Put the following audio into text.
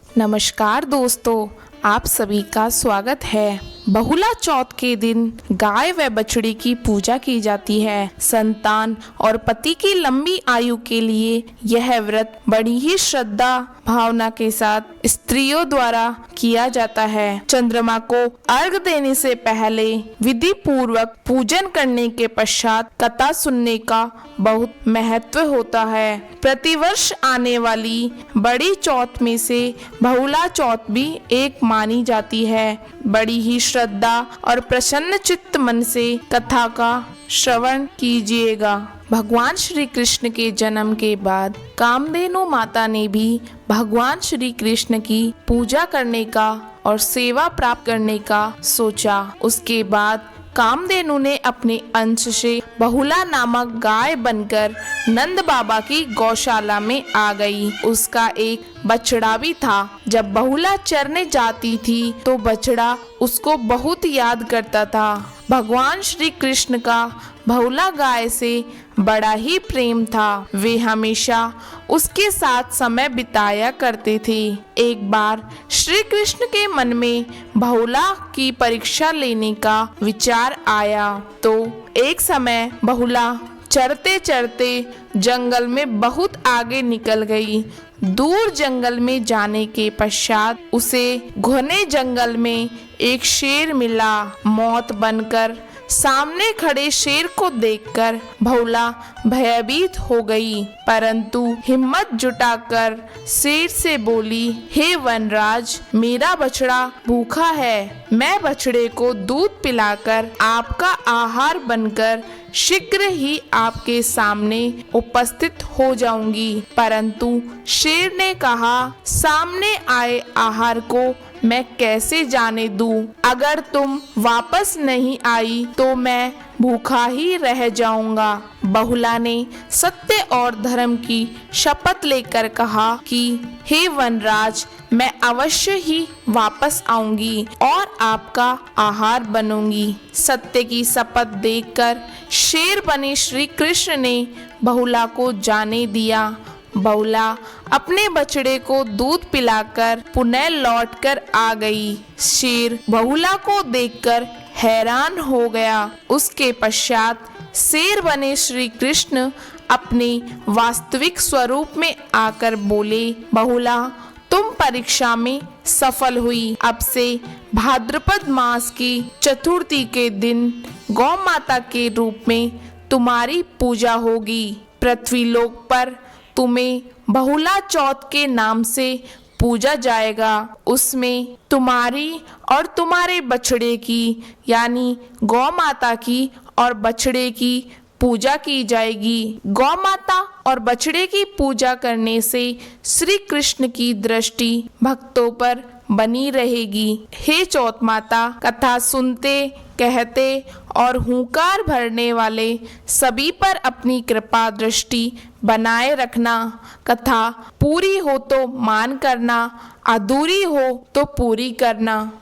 नमस्कार दोस्तों, आप सभी का स्वागत है। बहुला चौथ के दिन गाय व बछड़ी की पूजा की जाती है। संतान और पति की लंबी आयु के लिए यह व्रत बड़ी ही श्रद्धा भावना के साथ स्त्रियों द्वारा किया जाता है। चंद्रमा को अर्घ देने से पहले विधि पूर्वक पूजन करने के पश्चात कथा सुनने का बहुत महत्व होता है। प्रतिवर्ष आने वाली बड़ी चौथ में से बहुला चौथ भी एक मानी जाती है। बड़ी ही श्रद्धा और प्रसन्न चित्त मन से कथा का श्रवण कीजिएगा। भगवान श्री कृष्ण के जन्म के बाद कामधेनु माता ने भी भगवान श्री कृष्ण की पूजा करने का और सेवा प्राप्त करने का सोचा। उसके बाद कामधेनु ने अपने अंश से बहुला नामक गाय बनकर नंद बाबा की गौशाला में आ गई। उसका एक बछड़ा भी था। जब बहुला चरने जाती थी तो बछड़ा उसको बहुत याद करता था। भगवान श्री कृष्ण का बहुला गाय से बड़ा ही प्रेम था। वे हमेशा उसके साथ समय बिताया करते थे। एक बार श्री कृष्ण के मन में बहुला की परीक्षा लेने का विचार आया तो एक समय बहुला चरते चरते जंगल में बहुत आगे निकल गई। दूर जंगल में जाने के पश्चात उसे घने जंगल में एक शेर मिला। मौत बनकर सामने खड़े शेर को देखकर बहुला भयभीत हो गई, परंतु हिम्मत जुटाकर शेर से बोली, हे वनराज, मेरा बछड़ा भूखा है। मैं बछड़े को दूध पिलाकर आपका आहार बनकर शीघ्र ही आपके सामने उपस्थित हो जाऊंगी। परंतु शेर ने कहा, सामने आए आहार को मैं कैसे जाने दूं? अगर तुम वापस नहीं आई तो मैं भूखा ही रह जाऊंगा। बहुला ने सत्य और धर्म की शपथ लेकर कहा कि हे वनराज, मैं अवश्य ही वापस आऊंगी और आपका आहार बनूंगी। सत्य की शपथ देकर शेर बने श्री कृष्ण ने बहुला को जाने दिया। बहुला अपने बछड़े को दूध पिलाकर पुनः लौटकर आ गई। शेर बहुला को देखकर हैरान हो गया। उसके पश्चात शेर बने श्री कृष्ण अपने वास्तविक स्वरूप में आकर बोले, बहुला, तुम परीक्षा में सफल हुई। अब से भाद्रपद मास की चतुर्थी के दिन गौ माता के रूप में तुम्हारी पूजा होगी। पृथ्वीलोक पर तुम्हें बहुला चौथ के नाम से पूजा जाएगा। उसमें तुम्हारी और तुम्हारे बछड़े की यानी गौ माता की और बछड़े की पूजा की जाएगी। गौ माता और बछड़े की पूजा करने से श्री कृष्ण की दृष्टि भक्तों पर बनी रहेगी। हे चौथ माता, कथा सुनते, कहते और हुंकार भरने वाले सभी पर अपनी कृपा दृष्टि बनाए रखना। कथा पूरी हो तो मान करना, अधूरी हो तो पूरी करना।